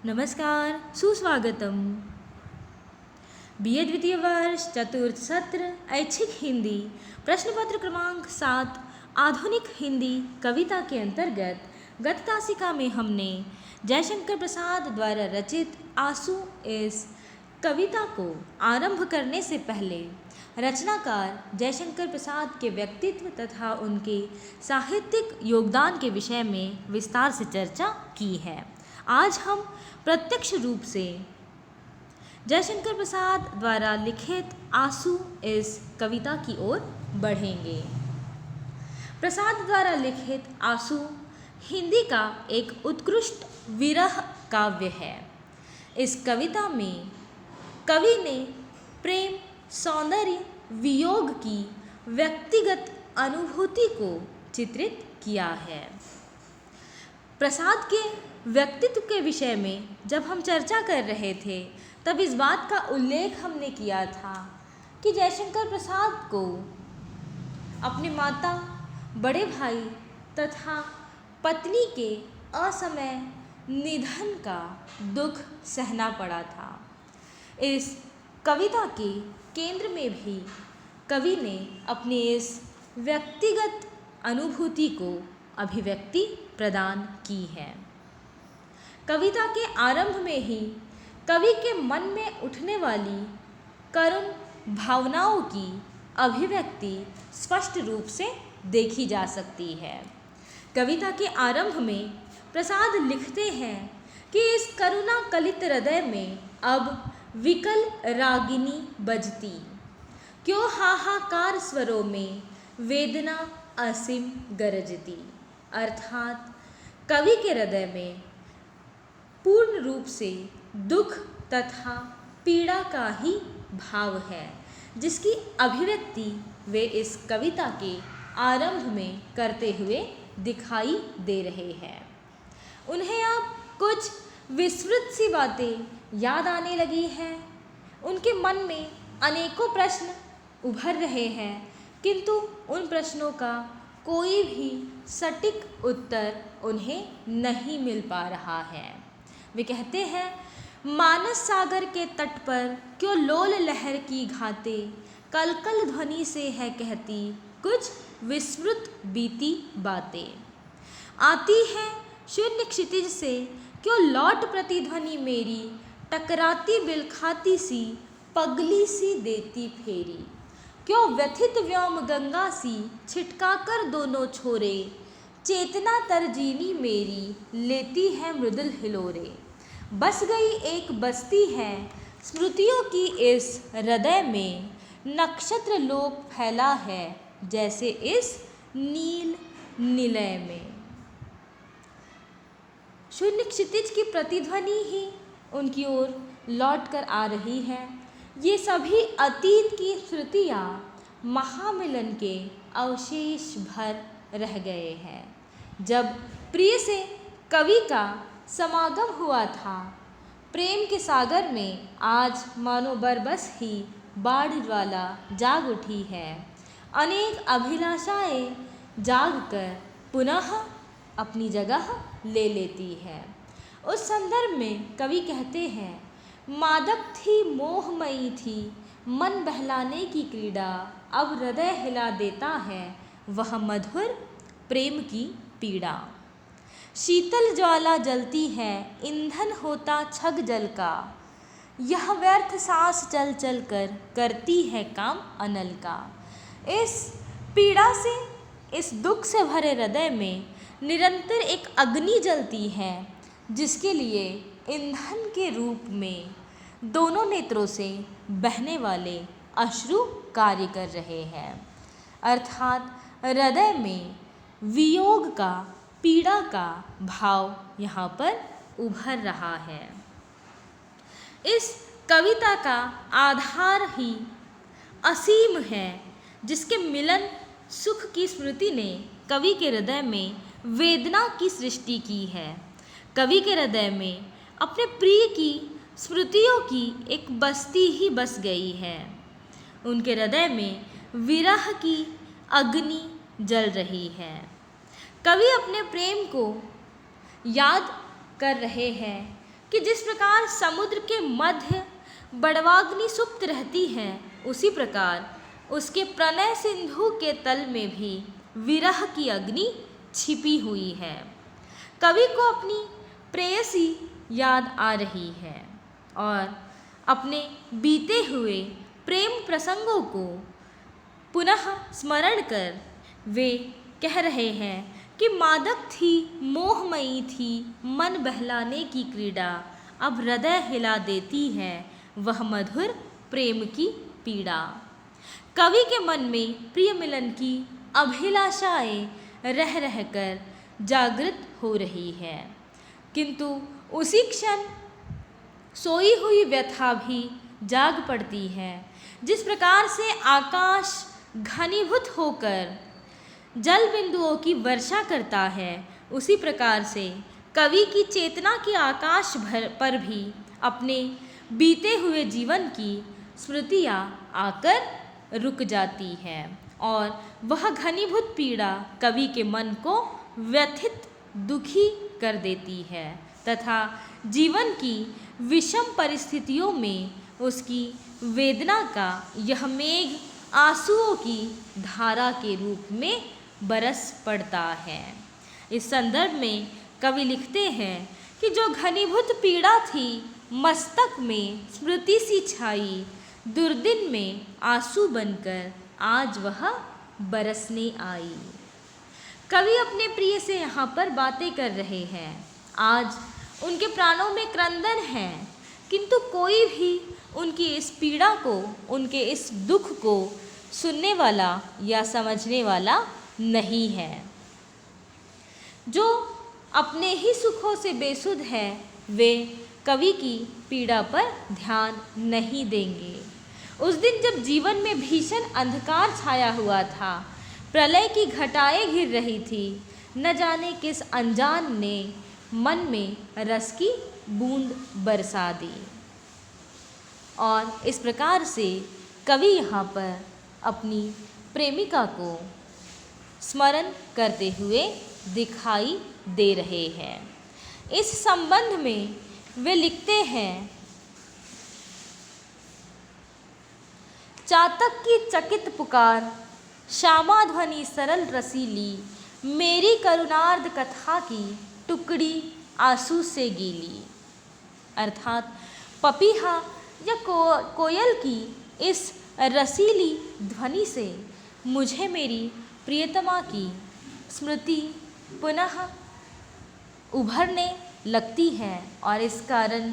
नमस्कार, सुस्वागतम। बीए द्वितीय वर्ष चतुर्थ सत्र ऐच्छिक हिंदी प्रश्न पत्र क्रमांक 7 आधुनिक हिंदी कविता के अंतर्गत गत तासिका में हमने जयशंकर प्रसाद द्वारा रचित आंसू इस कविता को आरंभ करने से पहले रचनाकार जयशंकर प्रसाद के व्यक्तित्व तथा उनके साहित्यिक योगदान के विषय में विस्तार से चर्चा की है। आज हम प्रत्यक्ष रूप से जयशंकर प्रसाद द्वारा लिखित आंसू इस कविता की ओर बढ़ेंगे। प्रसाद द्वारा लिखित आंसू हिंदी का एक उत्कृष्ट विरह काव्य है। इस कविता में कवि ने प्रेम, सौंदर्य, वियोग की व्यक्तिगत अनुभूति को चित्रित किया है। प्रसाद के व्यक्तित्व के विषय में जब हम चर्चा कर रहे थे तब इस बात का उल्लेख हमने किया था कि जयशंकर प्रसाद को अपने माता, बड़े भाई तथा पत्नी के असमय निधन का दुख सहना पड़ा था। इस कविता के केंद्र में भी कवि ने अपनी इस व्यक्तिगत अनुभूति को अभिव्यक्ति प्रदान की है। कविता के आरंभ में ही कवि के मन में उठने वाली करुण भावनाओं की अभिव्यक्ति स्पष्ट रूप से देखी जा सकती है। कविता के आरंभ में प्रसाद लिखते हैं कि इस करुणा कलित हृदय में अब विकल रागिनी बजती, क्यों हाहाकार स्वरों में वेदना असीम गरजती। अर्थात कवि के हृदय में पूर्ण रूप से दुख तथा पीड़ा का ही भाव है, जिसकी अभिव्यक्ति वे इस कविता के आरंभ में करते हुए दिखाई दे रहे हैं। उन्हें अब कुछ विस्मृत सी बातें याद आने लगी हैं। उनके मन में अनेकों प्रश्न उभर रहे हैं, किंतु उन प्रश्नों का कोई भी सटीक उत्तर उन्हें नहीं मिल पा रहा है। वे कहते हैं, मानस सागर के तट पर क्यों लोल लहर की घाते, कल कल ध्वनि से है कहती कुछ विस्मृत बीती बातें। आती है शून्य क्षितिज से क्यों लौट प्रतिध्वनि मेरी, टकराती बिलखाती सी पगली सी देती फेरी। क्यों व्यथित व्योम गंगा सी छिटका कर दोनों छोरे, चेतना तरजीनी मेरी लेती है मृदुल हिलोरे। बस गई एक बस्ती है स्मृतियों की इस हृदय में, नक्षत्र लोक फैला है जैसे इस नील निलय में। शून्य क्षितिज की प्रतिध्वनि ही उनकी ओर लौट कर आ रही है। ये सभी अतीत की स्मृतियाँ महामिलन के अवशेष भर रह गए हैं। जब प्रिय से कवि का समागम हुआ था, प्रेम के सागर में आज मानो बरबस ही बाढ़ ज्वाला जाग उठी है। अनेक अभिलाषाएं जागकर पुनः अपनी जगह ले लेती है। उस संदर्भ में कवि कहते हैं, मादक थी मोहमयी थी मन बहलाने की क्रीड़ा, अब हृदय हिला देता है वह मधुर प्रेम की पीड़ा। शीतल ज्वाला जलती है ईंधन होता छग जल का, यह व्यर्थ सांस चल चल कर करती है काम अनल का। इस पीड़ा से, इस दुख से भरे हृदय में निरंतर एक अग्नि जलती है, जिसके लिए ईंधन के रूप में दोनों नेत्रों से बहने वाले अश्रु कार्य कर रहे हैं। अर्थात हृदय में वियोग का, पीड़ा का भाव यहाँ पर उभर रहा है। इस कविता का आधार ही असीम है, जिसके मिलन सुख की स्मृति ने कवि के हृदय में वेदना की सृष्टि की है। कवि के हृदय में अपने प्रिय की स्मृतियों की एक बस्ती ही बस गई है। उनके हृदय में विरह की अग्नि जल रही है। कवि अपने प्रेम को याद कर रहे हैं, कि जिस प्रकार समुद्र के मध्य बड़वाग्नि सुप्त रहती है, उसी प्रकार उसके प्रणय सिंधु के तल में भी विरह की अग्नि छिपी हुई है। कवि को अपनी प्रेयसी याद आ रही है और अपने बीते हुए प्रेम प्रसंगों को पुनः स्मरण कर वे कह रहे हैं कि मादक थी, मोहमयी थी, मन बहलाने की क्रीड़ा, अब हृदय हिला देती है वह मधुर प्रेम की पीड़ा। कवि के मन में प्रिय मिलन की अभिलाषाएं रह रहकर जागृत हो रही है, किंतु उसी क्षण सोई हुई व्यथा भी जाग पड़ती है। जिस प्रकार से आकाश घनीभूत होकर जल बिंदुओं की वर्षा करता है, उसी प्रकार से कवि की चेतना की आकाश भर पर भी अपने बीते हुए जीवन की स्मृतियाँ आकर रुक जाती है और वह घनीभूत पीड़ा कवि के मन को व्यथित, दुखी कर देती है तथा जीवन की विषम परिस्थितियों में उसकी वेदना का यह मेघ आंसुओं की धारा के रूप में बरस पड़ता है। इस संदर्भ में कवि लिखते हैं कि जो घनीभूत पीड़ा थी मस्तक में स्मृति सी छाई, दुर्दिन में आंसू बनकर आज वह बरसने आई। कवि अपने प्रिय से यहाँ पर बातें कर रहे हैं। आज उनके प्राणों में क्रंदन है, किंतु कोई भी उनकी इस पीड़ा को, उनके इस दुख को सुनने वाला या समझने वाला नहीं है। जो अपने ही सुखों से बेसुध है, वे कवि की पीड़ा पर ध्यान नहीं देंगे। उस दिन जब जीवन में भीषण अंधकार छाया हुआ था, प्रलय की घटाएं घिर रही थी, न जाने किस अनजान ने मन में रस की बूंद बरसा दी। और इस प्रकार से कवि यहाँ पर अपनी प्रेमिका को स्मरण करते हुए दिखाई दे रहे हैं। इस संबंध में वे लिखते हैं, चातक की चकित पुकार, श्यामा ध्वनि सरल रसीली, मेरी करुणार्ध कथा की टुकड़ी आंसू से गीली। अर्थात पपीहा या कोयल की इस रसीली ध्वनि से मुझे मेरी प्रियतमा की स्मृति पुनः उभरने लगती है और इस कारण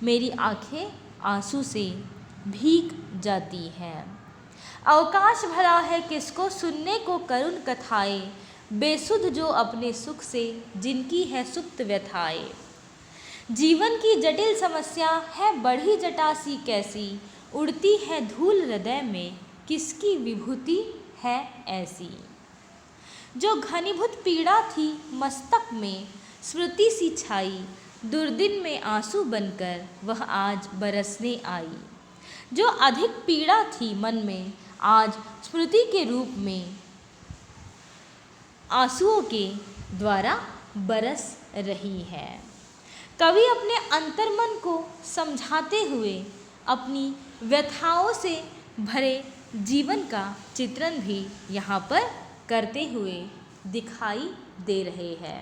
मेरी आंखें आंसू से भीग जाती हैं। अवकाश भरा है किसको सुनने को करुण कथाएं, बेसुध जो अपने सुख से जिनकी है सुप्त व्यथाएं। जीवन की जटिल समस्या है बढ़ी जटासी कैसी, उड़ती है धूल हृदय में किसकी विभूति है ऐसी। जो घनीभूत पीड़ा थी मस्तक में स्मृति सी छाई, दुर्दिन में आंसू बनकर वह आज बरसने आई। जो अधिक पीड़ा थी मन में आज स्मृति के रूप में आंसुओं के द्वारा बरस रही है। कवि अपने अंतर्मन को समझाते हुए अपनी व्यथाओं से भरे जीवन का चित्रण भी यहाँ पर करते हुए दिखाई दे रहे हैं।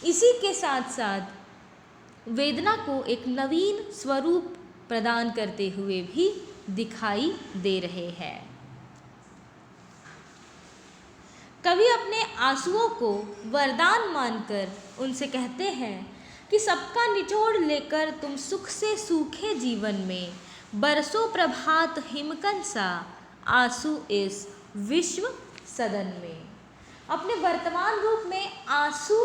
इसी के साथ साथ वेदना को एक नवीन स्वरूप प्रदान करते हुए भी दिखाई दे रहे हैं। कवि अपने आंसुओं को वरदान मानकर उनसे कहते हैं कि सबका निचोड़ लेकर तुम सुख से सूखे जीवन में, बरसों प्रभात हिमकन सा आंसू इस विश्व सदन में। अपने वर्तमान रूप में आंसू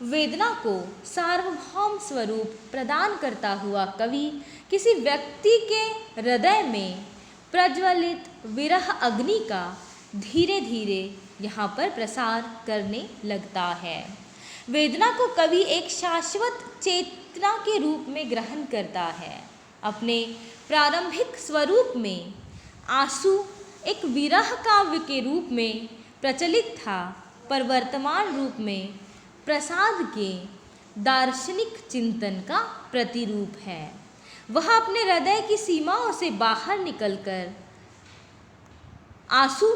वेदना को सार्वभौम स्वरूप प्रदान करता हुआ कवि किसी व्यक्ति के हृदय में प्रज्वलित विरह अग्नि का धीरे धीरे यहाँ पर प्रसार करने लगता है। वेदना को कवि एक शाश्वत चेतना के रूप में ग्रहण करता है। अपने प्रारंभिक स्वरूप में आंसू एक विरह काव्य के रूप में प्रचलित था, पर वर्तमान रूप में प्रसाद के दार्शनिक चिंतन का प्रतिरूप है। वह अपने हृदय की सीमाओं से बाहर निकलकर आंसू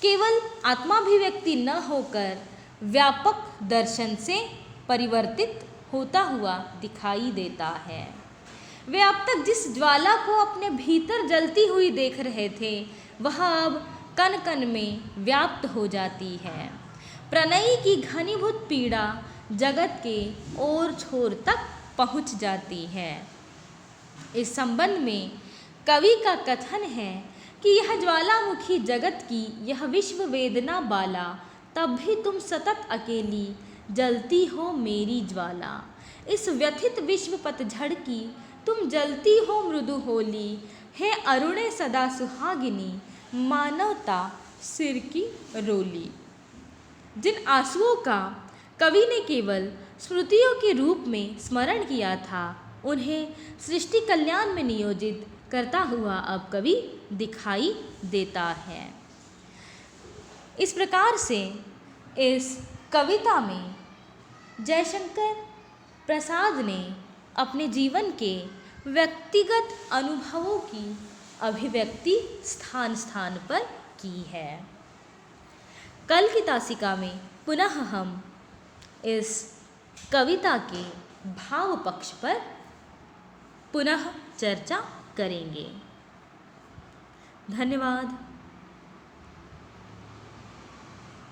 केवल आत्माभिव्यक्ति न होकर व्यापक दर्शन से परिवर्तित होता हुआ दिखाई देता है। वे अब तक जिस ज्वाला को अपने भीतर जलती हुई देख रहे थे वह अब कण कण में व्याप्त हो जाती है। प्रणयी की घनीभूत पीड़ा जगत के ओर छोर तक पहुंच जाती है। इस संबंध में कवि का कथन है कि यह ज्वालामुखी जगत की यह विश्व वेदना बाला, तब भी तुम सतत अकेली जलती हो मेरी ज्वाला। इस व्यथित विश्व पतझड़ की तुम जलती हो मृदु होली, हे अरुणे सदा सुहागिनी, मानवता सिर की रोली। जिन आंसुओं का कवि ने केवल स्मृतियों के रूप में स्मरण किया था, उन्हें सृष्टि कल्याण में नियोजित करता हुआ अब कवि दिखाई देता है। इस प्रकार से इस कविता में जयशंकर प्रसाद ने अपने जीवन के व्यक्तिगत अनुभवों की अभिव्यक्ति स्थान स्थान पर की है। कल की तासिका में पुनः हम इस कविता के भाव पक्ष पर पुनः चर्चा करेंगे। धन्यवाद।